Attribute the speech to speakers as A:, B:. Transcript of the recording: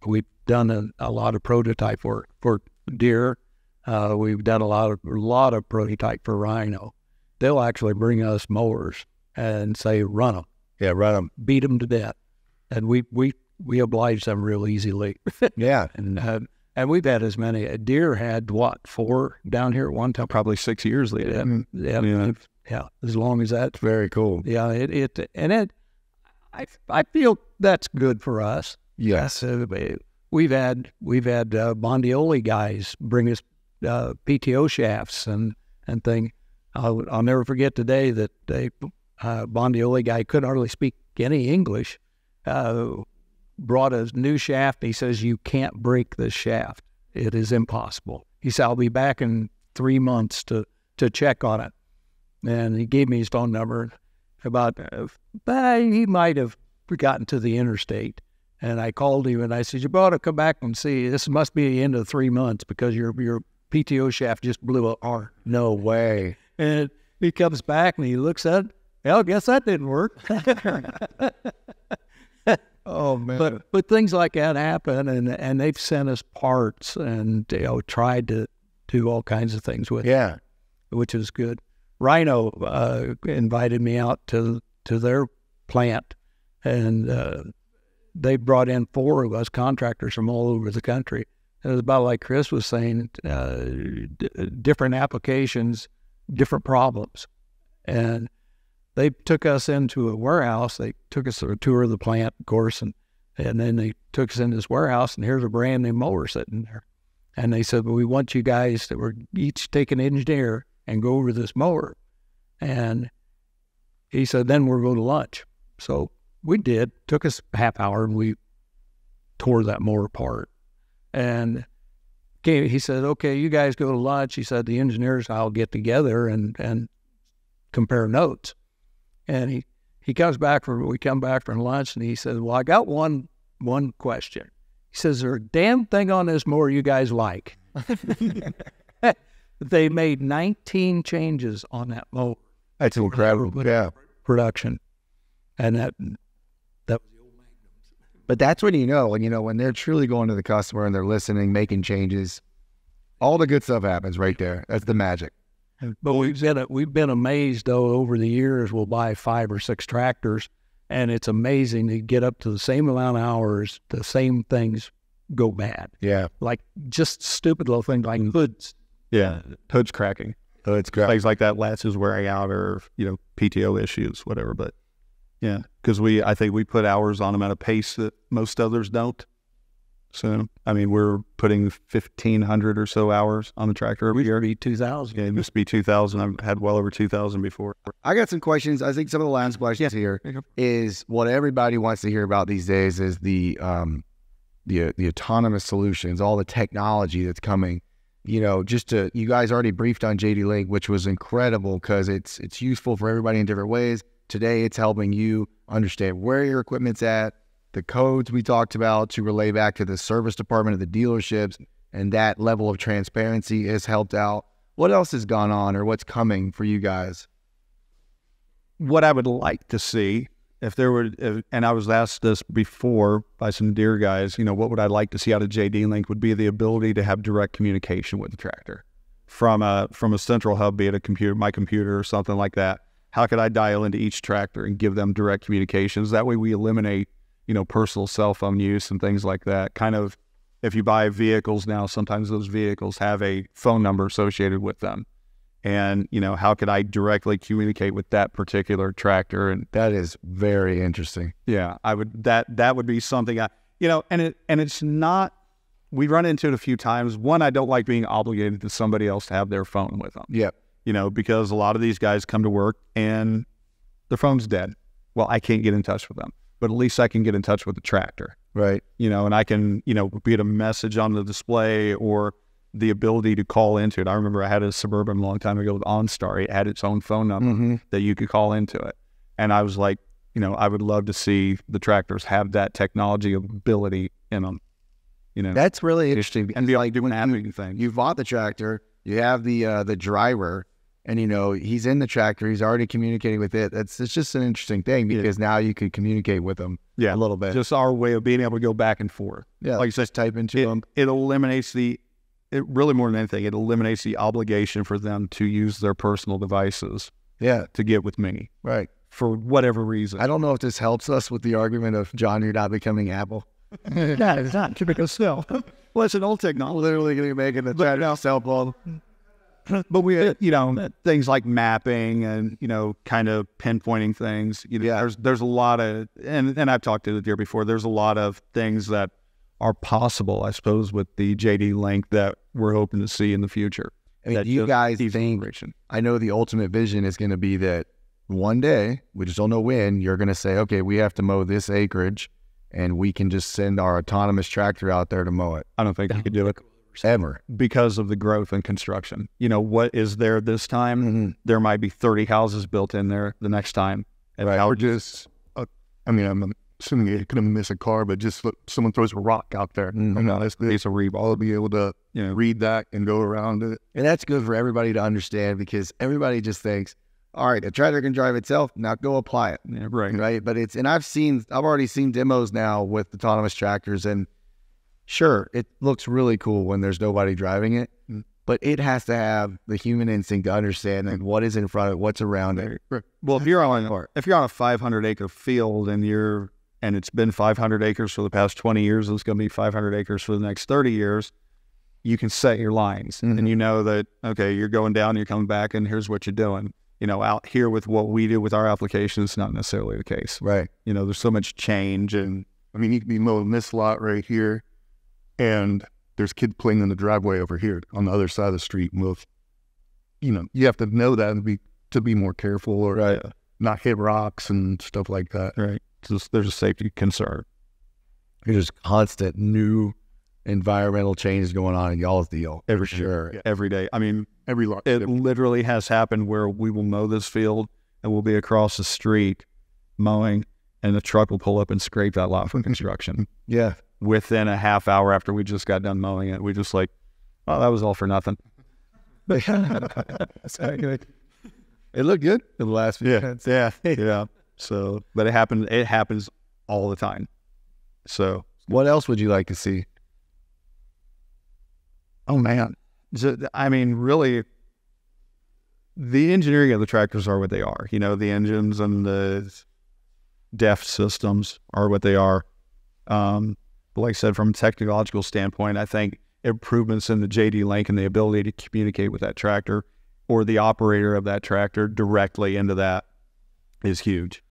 A: we've done a lot of prototype work for deer. We've done a lot of prototype for rhino. They'll actually bring us mowers and say, run them.
B: Yeah, run them.
A: Beat them to death. And we oblige them real easily.
B: Yeah.
A: And we've had as many. A deer had, 4 down here at one time?
C: Probably 6 years later.
A: Yeah, as long as that.
B: Very cool.
A: Yeah, I feel that's good for us.
B: Yes.
A: We've had Bondioli guys bring us PTO shafts and thing. I'll never forget the day that Bondioli guy couldn't hardly speak any English. Brought a new shaft. He says, you can't break this shaft. It is impossible. He said, I'll be back in 3 months to check on it. And he gave me his phone number. He might have gotten to the interstate. And I called him and I said, you ought to come back and see. This must be the end of 3 months because your PTO shaft just blew apart.
B: No way.
A: And he comes back and he looks at it. Well, I guess that didn't work.
B: Oh, man.
A: But things like that happen, and they've sent us parts and tried to do all kinds of things with it, which is good. Rhino invited me out to their plant, and they brought in 4 of us contractors from all over the country. It was about like Chris was saying, different applications, different problems. And they took us into a warehouse. They took us to a tour of the plant, of course, and then they took us in this warehouse, and here's a brand new mower sitting there. And they said, well, we want you guys that were each take an engineer and go over this mower. And he said, then we'll go to lunch. So we did. Took us a half hour, and we tore that mower apart. And he said, okay, you guys go to lunch. He said, the engineers and I'll get together and compare notes. And we come back from lunch, and he says, well, I got one question. He says, is there a damn thing on this mower you guys like? They made 19 changes on that mower.
B: That's incredible. Yeah.
A: Production. And that was the old Magnums.
B: But that's when when they're truly going to the customer and they're listening, making changes, all the good stuff happens right there. That's the magic.
A: But we've been amazed, though, over the years. We'll buy 5 or 6 tractors, and it's amazing to get up to the same amount of hours, the same things go bad.
B: Yeah.
A: Like just stupid little things like hoods.
C: Yeah, hood's cracking.
B: Hood's cracking.
C: Things like that, latches wearing out, or, PTO issues, whatever. But, yeah, because I think we put hours on them at a pace that most others don't. So, I mean, we're putting 1,500 or so hours on the tractor every year.
A: Be 2,000.
C: Yeah, it used to be 2,000. I've had well over 2,000 before.
B: I got some questions. I think some of the last questions here is what everybody wants to hear about these days is the autonomous solutions, all the technology that's coming. You guys already briefed on JD Link, which was incredible because it's useful for everybody in different ways. Today, it's helping you understand where your equipment's at, the codes we talked about to relay back to the service department of the dealerships, and that level of transparency has helped out. What else has gone on or what's coming for you guys?
C: What I would like to see, and I was asked this before by some deer guys, what would I like to see out of JD Link would be the ability to have direct communication with the tractor from a central hub, be it my computer or something like that. How could I dial into each tractor and give them direct communications? That way we eliminate personal cell phone use and things like that. Kind of, if you buy vehicles now, sometimes those vehicles have a phone number associated with them. And, how could I directly communicate with that particular tractor? And
B: that is very interesting.
C: Yeah, that would be something and it's not, we run into it a few times. One, I don't like being obligated to somebody else to have their phone with them.
B: Yeah.
C: Because a lot of these guys come to work and their phone's dead. Well, I can't get in touch with them. But at least I can get in touch with the tractor.
B: Right.
C: And I can, be it a message on the display or the ability to call into it. I remember I had a Suburban a long time ago with OnStar. It had its own phone number that you could call into it. And I was like, I would love to see the tractors have that technology ability in them.
B: That's really interesting.
C: And be like doing admin things.
B: You bought the tractor, you have the driver, and he's in the tractor. He's already communicating with it. It's just an interesting thing because now you could communicate with them a little bit.
C: Just our way of being able to go back and forth.
B: Yeah, like you said, type into them.
C: It eliminates it really more than anything. It eliminates the obligation for them to use their personal devices.
B: Yeah,
C: to get with me.
B: Right.
C: For whatever reason.
B: I don't know if this helps us with the argument of John, you're not becoming Apple.
A: Yeah, it's not typical cell.
C: Well, it's an old technology.
B: Literally going to be making a cell phone.
C: But we, things like mapping and, kind of pinpointing things. There's a lot of, and I've talked to the deer before, there's a lot of things that are possible, I suppose, with the JD Link that we're hoping to see in the future.
B: I mean, you guys think, I know the ultimate vision is going to be that one day, we just don't know when, you're going to say, okay, we have to mow this acreage and we can just send our autonomous tractor out there to mow it.
C: I don't think you could do it
B: ever
C: because of the growth in construction. What is there this time?
B: Mm-hmm.
C: There might be 30 houses built in there the next time.
D: Right. Or just, I'm assuming you're going to miss a car, but just someone throws a rock out there. That's the piece of rebar. I'll be able to read that and go around it.
B: And that's good for everybody to understand because everybody just thinks, all right, a tractor can drive itself. Now go apply it.
C: Yeah, right.
B: But I've already seen demos now with autonomous tractors, and sure, it looks really cool when there's nobody driving it, but it has to have the human instinct to understand what is in front of it, what's around it.
C: Well, if you're on a 500-acre field and it's been 500 acres for the past 20 years, it's going to be 500 acres for the next 30 years, you can set your lines and you know that, okay, you're going down, you're coming back, and here's what you're doing. Out here with what we do with our application, it's not necessarily the case.
B: Right.
C: There's so much change. And
D: you could be mowing this lot right here, and there's kids playing in the driveway over here on the other side of the street. And you have to know that to be more careful or not hit rocks and stuff like that.
C: Right. There's a safety concern.
B: There's constant new environmental changes going on in y'all's deal.
C: For sure. Yeah. Every day.
D: Every lot.
C: It literally has happened where we will mow this field and we'll be across the street mowing and the truck will pull up and scrape that lot for construction.
B: Yeah.
C: Within a half hour after we just got done mowing it, we just that was all for nothing.
B: It looked good in the last few minutes.
C: Yeah. Yeah. So, but it happens all the time. So
B: what else would you like to see?
C: Oh man. Really, the engineering of the tractors are what they are. The engines and the DEF systems are what they are. But like I said, from a technological standpoint, I think improvements in the JD Link and the ability to communicate with that tractor or the operator of that tractor directly into that is huge.